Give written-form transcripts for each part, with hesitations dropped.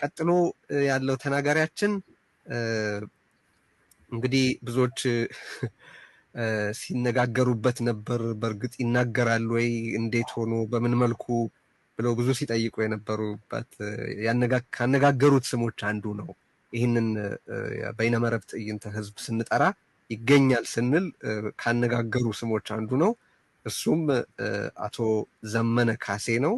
ቀጥሎ ያለው ተናጋሪያችን እንግዲህ ብዙዎች ሲነጋገሩበት ነበር። በእርግጥ ይናገራል ወይ እንዴት ሆኖ በምን መልኩ ብለው ብዙ ሲጠይቁ የነበሩበት ካነጋገሩት ስሞች አንዱ ነው። ይህንን በይነመረብ ትዕይንተ ህዝብ ስንጠራ ይገኛል ስንል ካነጋገሩ ስሞች አንዱ ነው። እሱም አቶ ዘመነ ካሴ ነው።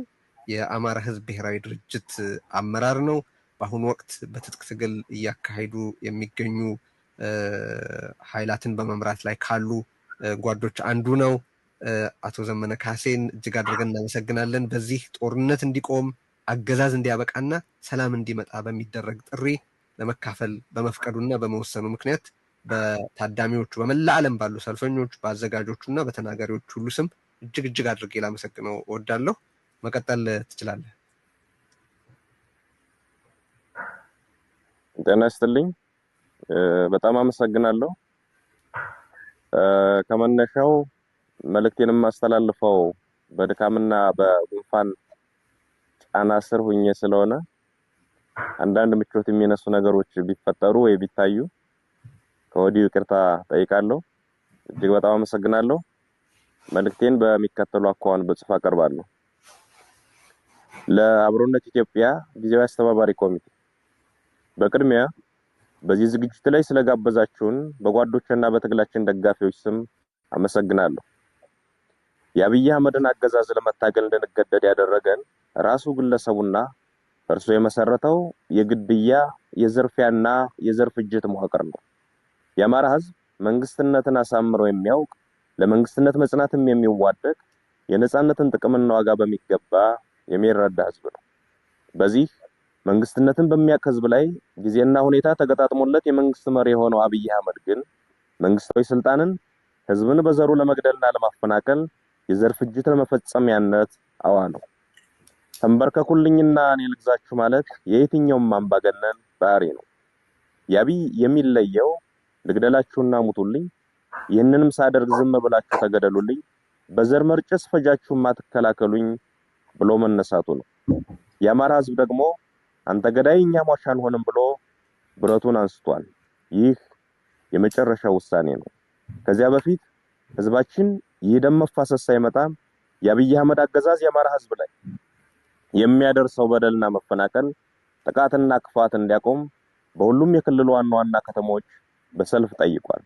የአማራ ህዝብ ብሔራዊ ድርጅት አመራር ነው። በአሁኑ ወቅት በትጥቅ ትግል እያካሄዱ የሚገኙ ኃይላትን በመምራት ላይ ካሉ ጓዶች አንዱ ነው። አቶ ዘመነ ካሴን እጅግ አድርገን እናመሰግናለን። በዚህ ጦርነት እንዲቆም አገዛዝ እንዲያበቃና ሰላም እንዲመጣ በሚደረግ ጥሪ ለመካፈል በመፍቀዱና በመወሰኑ ምክንያት በታዳሚዎቹ በመላ ዓለም ባሉ ሰልፈኞች፣ በአዘጋጆቹ እና በተናጋሪዎች ሁሉ ስም እጅግ አድርጌ ላመሰግነው እወዳለሁ። መቀጠል ትችላለህ። ጤና ይስጥልኝ። በጣም አመሰግናለሁ። ከመነሻው መልእክቴንም ማስተላልፈው በድካምና በጉንፋን ጫና ስር ሆኜ ስለሆነ አንዳንድ ምቾት የሚነሱ ነገሮች ቢፈጠሩ ወይ ቢታዩ ከወዲሁ ይቅርታ ጠይቃለሁ። እጅግ በጣም አመሰግናለሁ። መልእክቴን በሚከተሉ አኳኋን በጽሁፍ አቀርባለሁ። ለአብሮነት ኢትዮጵያ ጊዜያዊ አስተባባሪ ኮሚቴ በቅድሚያ በዚህ ዝግጅት ላይ ስለጋበዛችሁን በጓዶችና በትግላችን ደጋፊዎች ስም አመሰግናለሁ። የአብይ አህመድን አገዛዝ ለመታገል እንድንገደድ ያደረገን ራሱ ግለሰቡና እርሱ የመሰረተው የግድያ የዝርፊያና የዘር ፍጅት መዋቅር ነው። የአማራ ህዝብ መንግስትነትን አሳምሮ የሚያውቅ ለመንግስትነት መጽናትም የሚዋደቅ የነጻነትን ጥቅምና ዋጋ በሚገባ የሚረዳ ህዝብ ነው። በዚህ መንግስትነትን በሚያውቅ ህዝብ ላይ ጊዜና ሁኔታ ተገጣጥሞለት የመንግስት መሪ የሆነው አብይ አህመድ ግን መንግስታዊ ስልጣንን ህዝብን በዘሩ ለመግደልና ለማፈናቀል የዘር ፍጅት ለመፈጸሚያነት አዋለው። ተንበርከኩልኝና እኔ ልግዛችሁ ማለት የየትኛውም አምባገነን ባህሪ ነው። የአብይ የሚለየው ልግደላችሁና ሙቱልኝ፣ ይህንንም ሳደርግ ዝም ብላችሁ ተገደሉልኝ፣ በዘር መርጨት ፈጃችሁማ ትከላከሉኝ ብሎ መነሳቱ ነው። የአማራ ህዝብ ደግሞ አንተ ገዳይ እኛ ሟች አንሆንም ብሎ ብረቱን አንስቷል። ይህ የመጨረሻ ውሳኔ ነው። ከዚያ በፊት ህዝባችን የደም መፋሰስ ሳይመጣ የአብይ አህመድ አገዛዝ የአማራ ህዝብ ላይ የሚያደርሰው በደልና መፈናቀል፣ ጥቃትና ክፋት እንዲያቆም በሁሉም የክልሉ ዋና ዋና ከተሞች በሰልፍ ጠይቋል።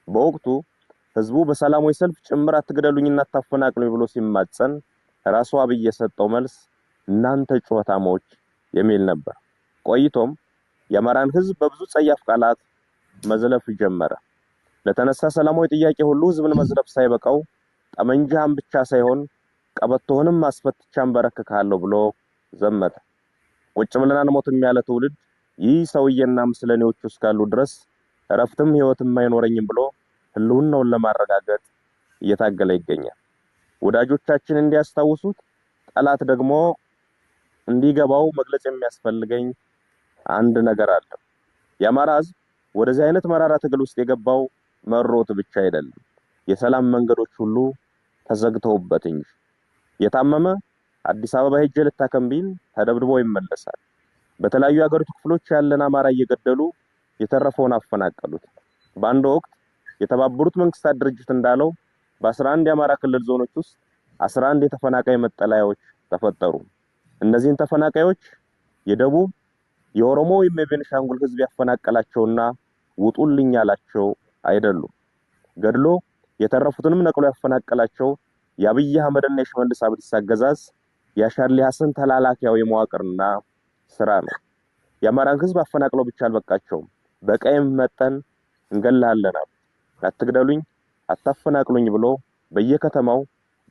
በወቅቱ ህዝቡ በሰላማዊ ሰልፍ ጭምር አትግደሉኝና አታፈናቅሉኝ ብሎ ሲማጸን ራሱ አብይ የሰጠው መልስ እናንተ ጩኸታሞች የሚል ነበር። ቆይቶም የአማራን ህዝብ በብዙ ጸያፍ ቃላት መዝለፍ ጀመረ። ለተነሳ ሰላማዊ ጥያቄ ሁሉ ህዝብን መዝለፍ ሳይበቃው ጠመንጃህን ብቻ ሳይሆን ቀበቶህንም አስፈትቻን በረከካለሁ ብሎ ዘመተ። ቁጭ ብለን አንሞትም ያለ ትውልድ ይህ ሰውዬና ምስለኔዎቹ እስካሉ ድረስ እረፍትም ህይወትም አይኖረኝም ብሎ ህልውናውን ለማረጋገጥ እየታገለ ይገኛል። ወዳጆቻችን እንዲያስታውሱት፣ ጠላት ደግሞ እንዲገባው መግለጽ የሚያስፈልገኝ አንድ ነገር አለ። የአማራ ህዝብ ወደዚህ አይነት መራራ ትግል ውስጥ የገባው መሮት ብቻ አይደለም፣ የሰላም መንገዶች ሁሉ ተዘግተውበት እንጂ። የታመመ አዲስ አበባ ሄጄ ልታከም ቢል ተደብድቦ ይመለሳል። በተለያዩ ሀገሪቱ ክፍሎች ያለን አማራ እየገደሉ የተረፈውን አፈናቀሉት። በአንድ ወቅት የተባበሩት መንግስታት ድርጅት እንዳለው በ11 የአማራ ክልል ዞኖች ውስጥ 11 የተፈናቃይ መጠለያዎች ተፈጠሩ። እነዚህን ተፈናቃዮች የደቡብ የኦሮሞ ወይም የቤንሻንጉል ህዝብ ያፈናቀላቸውና ውጡልኝ ያላቸው አይደሉም። ገድሎ የተረፉትንም ነቅሎ ያፈናቀላቸው የአብይ አህመድና የሽመልስ አብዲሳ አገዛዝ የሻርሊ ሐሰን ተላላኪያዊ መዋቅርና ስራ ነው። የአማራን ህዝብ አፈናቅለው ብቻ አልበቃቸውም። በቀይም መጠን እንገላለን፣ አትግደሉኝ፣ አታፈናቅሉኝ ብሎ በየከተማው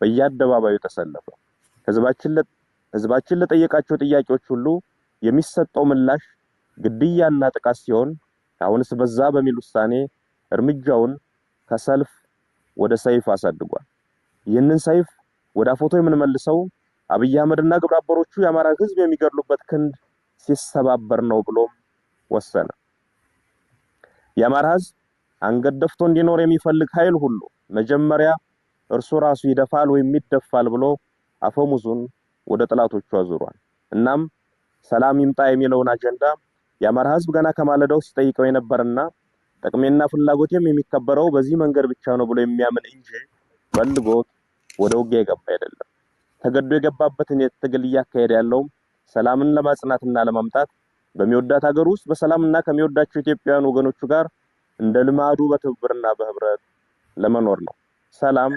በየአደባባዩ ተሰለፈ። ህዝባችን ለጠየቃቸው ጥያቄዎች ሁሉ የሚሰጠው ምላሽ ግድያና ጥቃት ሲሆን አሁንስ በዛ በሚል ውሳኔ እርምጃውን ከሰልፍ ወደ ሰይፍ አሳድጓል። ይህንን ሰይፍ ወደ አፎቶ የምንመልሰው አብይ አህመድና ግብረ አበሮቹ የአማራ ህዝብ የሚገድሉበት ክንድ ሲሰባበር ነው ብሎም ወሰነ። የአማራ ህዝብ አንገት ደፍቶ እንዲኖር የሚፈልግ ኃይል ሁሉ መጀመሪያ እርሱ ራሱ ይደፋል ወይም ይደፋል ብሎ አፈሙዙን ወደ ጥላቶቹ አዙሯል። እናም ሰላም ይምጣ የሚለውን አጀንዳ የአማራ ህዝብ ገና ከማለዳው ሲጠይቀው የነበረና ጥቅሜና ፍላጎቴም የሚከበረው በዚህ መንገድ ብቻ ነው ብሎ የሚያምን እንጂ ፈልጎት ወደ ውጊያ የገባ አይደለም። ተገዶ የገባበትን የትግል እያካሄደ ያለው ሰላምን ለማጽናትና ለማምጣት በሚወዳት ሀገር ውስጥ በሰላምና ከሚወዳቸው ኢትዮጵያውያን ወገኖቹ ጋር እንደ ልማዱ በትብብርና በህብረት ለመኖር ነው። ሰላም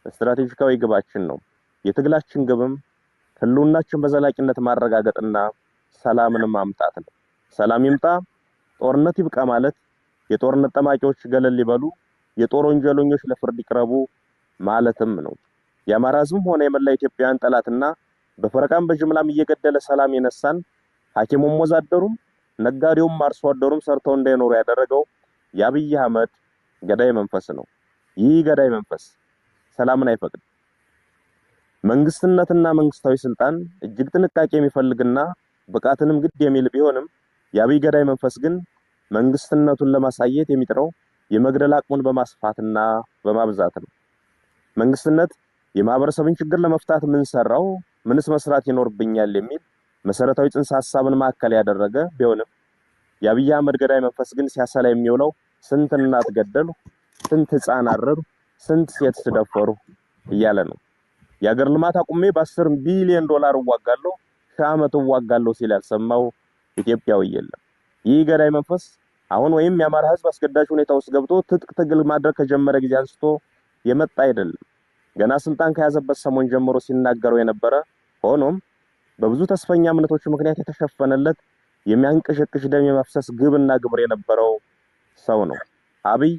ስትራቴጂካዊ ግባችን ነው። የትግላችን ግብም ህልውናችን በዘላቂነት ማረጋገጥና ሰላምን ማምጣት ነው። ሰላም ይምጣ፣ ጦርነት ይብቃ ማለት የጦርነት ጠማቂዎች ገለል ይበሉ፣ የጦር ወንጀለኞች ለፍርድ ይቅረቡ ማለትም ነው። የአማራ ህዝብም ሆነ የመላ ኢትዮጵያውያን ጠላትና በፈረቃም በጅምላም እየገደለ ሰላም የነሳን ሐኪሙም ወዛደሩም ነጋዴውም አርሶ አደሩም ሰርተው እንዳይኖሩ ያደረገው የአብይ አህመድ ገዳይ መንፈስ ነው። ይህ ገዳይ መንፈስ ሰላምን አይፈቅድም። መንግስትነትና መንግስታዊ ስልጣን እጅግ ጥንቃቄ የሚፈልግና ብቃትንም ግድ የሚል ቢሆንም የአብይ ገዳይ መንፈስ ግን መንግስትነቱን ለማሳየት የሚጥረው የመግደል አቅሙን በማስፋትና በማብዛት ነው። መንግስትነት የማህበረሰብን ችግር ለመፍታት ምን ሰራው፣ ምንስ መስራት ይኖርብኛል የሚል መሰረታዊ ጽንሰ ሐሳብን ማዕከል ያደረገ ቢሆንም የአብይ አህመድ ገዳይ መንፈስ ግን ሲያሰላ የሚውለው ስንት እናት ገደሉ፣ ስንት ህፃን አረዱ፣ ስንት ሴት ስደፈሩ እያለ ነው። የአገር ልማት አቁሜ በ10 ቢሊዮን ዶላር እዋጋለሁ፣ ሺህ ዓመት እዋጋለሁ ሲል ያልሰማው ኢትዮጵያዊ የለም። ይህ ገዳይ መንፈስ አሁን ወይም የአማራ ህዝብ አስገዳጅ ሁኔታ ውስጥ ገብቶ ትጥቅ ትግል ማድረግ ከጀመረ ጊዜ አንስቶ የመጣ አይደለም። ገና ስልጣን ከያዘበት ሰሞን ጀምሮ ሲናገረው የነበረ ሆኖም በብዙ ተስፈኛ እምነቶች ምክንያት የተሸፈነለት የሚያንቀሸቅሽ ደም የማፍሰስ ግብና ግብር የነበረው ሰው ነው። አብይ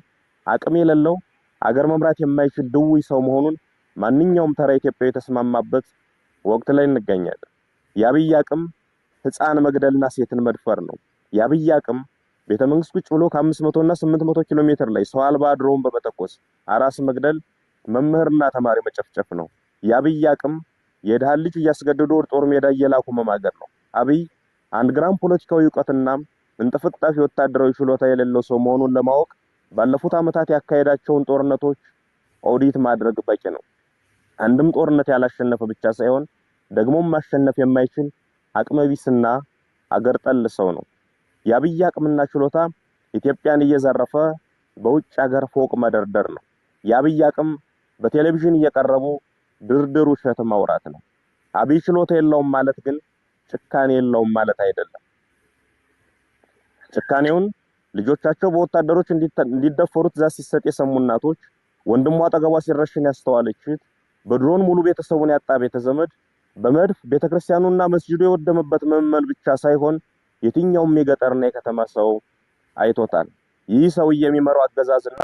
አቅም የሌለው አገር መምራት የማይችል ድውይ ሰው መሆኑን ማንኛውም ተራ ኢትዮጵያዊ የተስማማበት ወቅት ላይ እንገኛለን። የአብይ አቅም ህፃን መግደልና ሴትን መድፈር ነው። የአብይ አቅም ቤተመንግስት ቁጭ ብሎ ከ500 እና 800 ኪሎ ሜትር ላይ ሰው አልባ ድሮን በመተኮስ አራስ መግደል፣ መምህርና ተማሪ መጨፍጨፍ ነው። የአብይ አቅም የድሃ ልጅ እያስገደዱ ወደ ጦር ሜዳ እየላኩ መማገር ነው። አብይ 1 ግራም ፖለቲካዊ ዕውቀትና እንጥፍጣፊ ወታደራዊ ችሎታ የሌለው ሰው መሆኑን ለማወቅ ባለፉት ዓመታት ያካሄዳቸውን ጦርነቶች ኦዲት ማድረግ በቂ ነው። አንድም ጦርነት ያላሸነፈ ብቻ ሳይሆን ደግሞም ማሸነፍ የማይችል አቅመቢስና አገር ጠል ሰው ነው። የአብይ አቅምና ችሎታ ኢትዮጵያን እየዘረፈ በውጭ ሀገር ፎቅ መደርደር ነው። የአብይ አቅም በቴሌቪዥን እየቀረቡ ድርድር ውሸት ማውራት ነው። አብይ ችሎታ የለውም ማለት ግን ጭካኔ የለውም ማለት አይደለም። ጭካኔውን ልጆቻቸው በወታደሮች እንዲደፈሩ ትዕዛዝ ሲሰጥ የሰሙ እናቶች፣ ወንድሟ አጠገቧ ሲረሽን ያስተዋለች እህት፣ በድሮን ሙሉ ቤተሰቡን ያጣ ቤተዘመድ፣ በመድፍ ቤተክርስቲያኑና መስጂዱ የወደመበት ምዕመን ብቻ ሳይሆን የትኛውም የገጠርና የከተማ ሰው አይቶታል። ይህ ሰውዬ የሚመራው አገዛዝና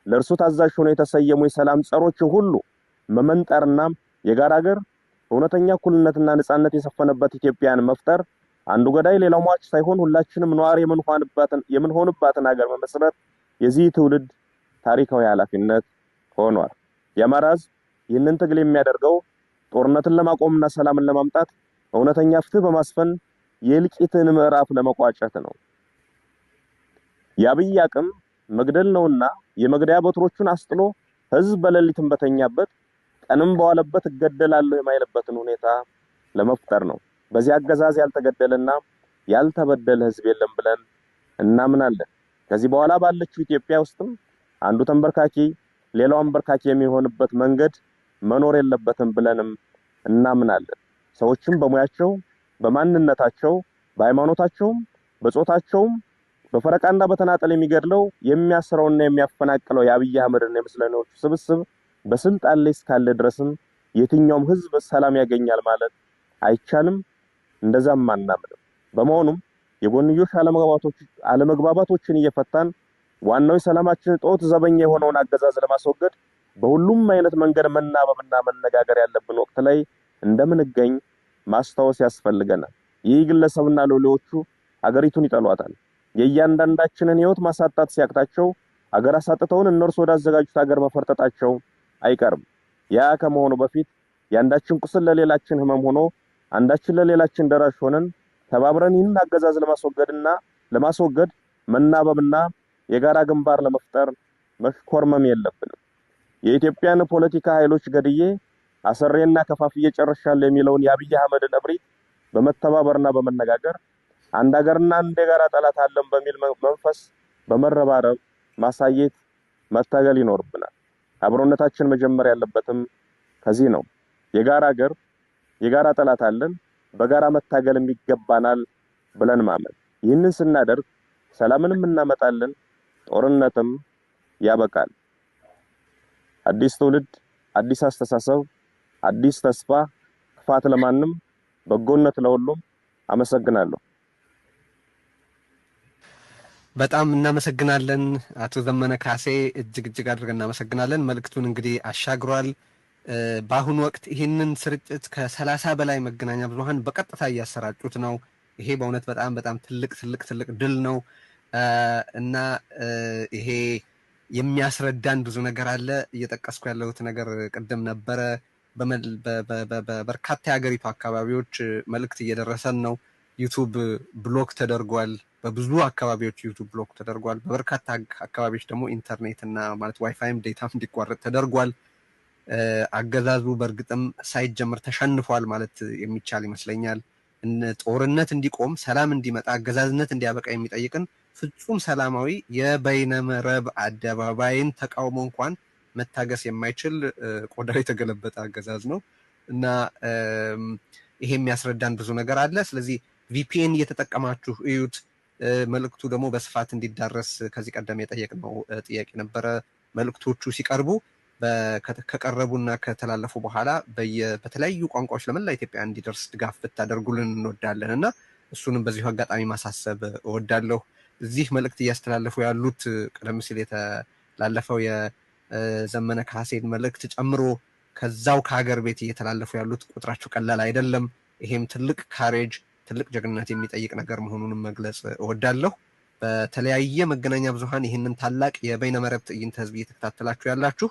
ለእርሱ ታዛዥ ሆነው የተሰየሙ የሰላም ጸሮችን ሁሉ መመንጠርና የጋራ ሀገር እውነተኛ እኩልነትና ነጻነት የሰፈነበት ኢትዮጵያን መፍጠር፣ አንዱ ገዳይ ሌላው ሟች ሳይሆን ሁላችንም ነዋሪ የምንሆንባትን ሀገር መመስረት የዚህ ትውልድ ታሪካዊ ኃላፊነት ሆኗል። የአማራ ህዝብ ይህንን ትግል የሚያደርገው ጦርነትን ለማቆምና ሰላምን ለማምጣት እውነተኛ ፍትህ በማስፈን የእልቂትን ምዕራፍ ለመቋጨት ነው። የአብይ አቅም መግደል ነውና የመግደያ በትሮቹን አስጥሎ ህዝብ በሌሊትም በተኛበት ቀንም በዋለበት እገደላለሁ የማይልበትን ሁኔታ ለመፍጠር ነው። በዚህ አገዛዝ ያልተገደለና ያልተበደለ ህዝብ የለም ብለን እናምናለን። ከዚህ በኋላ ባለችው ኢትዮጵያ ውስጥም አንዱ ተንበርካኪ ሌላው አንበርካኪ የሚሆንበት መንገድ መኖር የለበትም ብለንም እናምናለን። ሰዎችም በሙያቸው፣ በማንነታቸው፣ በሃይማኖታቸውም፣ በጾታቸውም በፈረቃና በተናጠል የሚገድለው የሚያስረውና የሚያፈናቅለው የአብይ አህመድና የምስለኔዎቹ ስብስብ በስልጣን ላይ እስካለ ድረስም የትኛውም ህዝብ ሰላም ያገኛል ማለት አይቻልም። እንደዛም አናምንም። በመሆኑም የጎንዮሽ አለመግባባቶችን እየፈታን ዋናው የሰላማችን ጦት ዘበኛ የሆነውን አገዛዝ ለማስወገድ በሁሉም አይነት መንገድ መናበብና መነጋገር ያለብን ወቅት ላይ እንደምንገኝ ማስታወስ ያስፈልገናል። ይህ ግለሰብና ሎሌዎቹ አገሪቱን ይጠሏታል። የእያንዳንዳችንን ህይወት ማሳጣት ሲያቅታቸው አገር አሳጥተውን እነርሱ ወዳዘጋጁት ሀገር መፈርጠጣቸው አይቀርም። ያ ከመሆኑ በፊት የአንዳችን ቁስል ለሌላችን ህመም ሆኖ አንዳችን ለሌላችን ደራሽ ሆነን ተባብረን ይህን አገዛዝ ለማስወገድ መናበብና የጋራ ግንባር ለመፍጠር መሽኮርመም የለብንም። የኢትዮጵያን ፖለቲካ ኃይሎች ገድዬ አሰሬና ከፋፍዬ ጨርሻለሁ የሚለውን የአብይ አህመድን እብሪት በመተባበርና በመነጋገር አንድ ሀገርና አንድ የጋራ ጠላት አለን በሚል መንፈስ በመረባረብ ማሳየት መታገል ይኖርብናል። አብሮነታችን መጀመር ያለበትም ከዚህ ነው። የጋራ ሀገር የጋራ ጠላት አለን፣ በጋራ መታገልም ይገባናል ብለን ማመን። ይህንን ስናደርግ ሰላምንም እናመጣለን፣ ጦርነትም ያበቃል። አዲስ ትውልድ፣ አዲስ አስተሳሰብ፣ አዲስ ተስፋ፣ ክፋት ለማንም በጎነት ለሁሉም። አመሰግናለሁ። በጣም እናመሰግናለን አቶ ዘመነ ካሴ፣ እጅግ አድርገን እናመሰግናለን። መልእክቱን እንግዲህ አሻግሯል። በአሁኑ ወቅት ይህንን ስርጭት ከ30 በላይ መገናኛ ብዙሃን በቀጥታ እያሰራጩት ነው። ይሄ በእውነት በጣም ትልቅ ድል ነው እና ይሄ የሚያስረዳን ብዙ ነገር አለ። እየጠቀስኩ ያለሁት ነገር ቅድም ነበረ። በበርካታ የሀገሪቱ አካባቢዎች መልእክት እየደረሰን ነው። ዩቱብ ብሎክ ተደርጓል። በብዙ አካባቢዎች ዩቱብ ብሎክ ተደርጓል። በበርካታ አካባቢዎች ደግሞ ኢንተርኔት እና ማለት ዋይፋይም ዴታም እንዲቋረጥ ተደርጓል። አገዛዙ በእርግጥም ሳይጀምር ተሸንፏል ማለት የሚቻል ይመስለኛል። ጦርነት እንዲቆም፣ ሰላም እንዲመጣ፣ አገዛዝነት እንዲያበቃ የሚጠይቅን ፍጹም ሰላማዊ የበይነመረብ አደባባይን ተቃውሞ እንኳን መታገስ የማይችል ቆዳው የተገለበጠ አገዛዝ ነው እና ይሄ የሚያስረዳን ብዙ ነገር አለ። ስለዚህ ቪፒኤን እየተጠቀማችሁ እዩት። መልእክቱ ደግሞ በስፋት እንዲዳረስ ከዚህ ቀደም የጠየቅነው ጥያቄ ነበረ። መልእክቶቹ ሲቀርቡ ከቀረቡና ከተላለፉ በኋላ በተለያዩ ቋንቋዎች ለመላ ኢትዮጵያ እንዲደርስ ድጋፍ ብታደርጉልን እንወዳለን እና እሱንም በዚሁ አጋጣሚ ማሳሰብ እወዳለሁ። እዚህ መልእክት እያስተላለፉ ያሉት ቀደም ሲል የተላለፈው የዘመነ ካሴን መልእክት ጨምሮ ከዛው ከሀገር ቤት እየተላለፉ ያሉት ቁጥራቸው ቀላል አይደለም። ይሄም ትልቅ ካሬጅ፣ ትልቅ ጀግንነት የሚጠይቅ ነገር መሆኑንም መግለጽ እወዳለሁ። በተለያየ መገናኛ ብዙሃን ይህንን ታላቅ የበይነመረብ ትዕይንተ ህዝብ እየተከታተላችሁ ያላችሁ